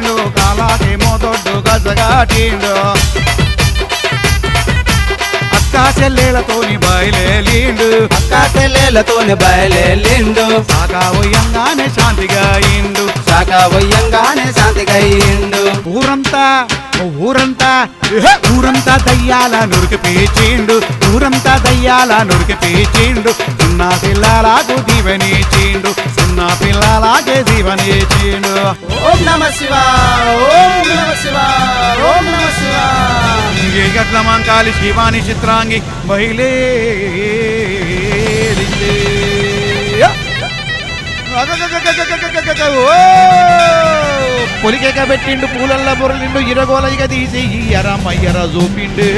దాటిండు కాలాకేమో దొడ్డు గజగాటిండు అక్కా చెల్లెలతోని బయలేలిండు అక్కా చెల్లెలతోని బయలేలిండు సాగా ఉయ్యంగానే శాంతిగా ఇండు శాఖ వయ్యంగానే శాంతిగా అయిండు ఊరంతా దయ్యాల నురికి పీచిండు ఊరంతా దయ్యాల నురికి పీచిండు సున్నా పిల్లలకు దీవెనిచిండు సున్నా పిల్లలకే దీవెనిచిండు ఓం నమ శివ ఓం నమ శివ ఓం నమ శివ గట్ల మంకాలి శివాని చిత్రాంగి బయలే పొలికేక పెట్టిండు పూలల్ల బొరలిండు ఇరగోలయిగా తీసి ఎరమయ్యర చూపిండు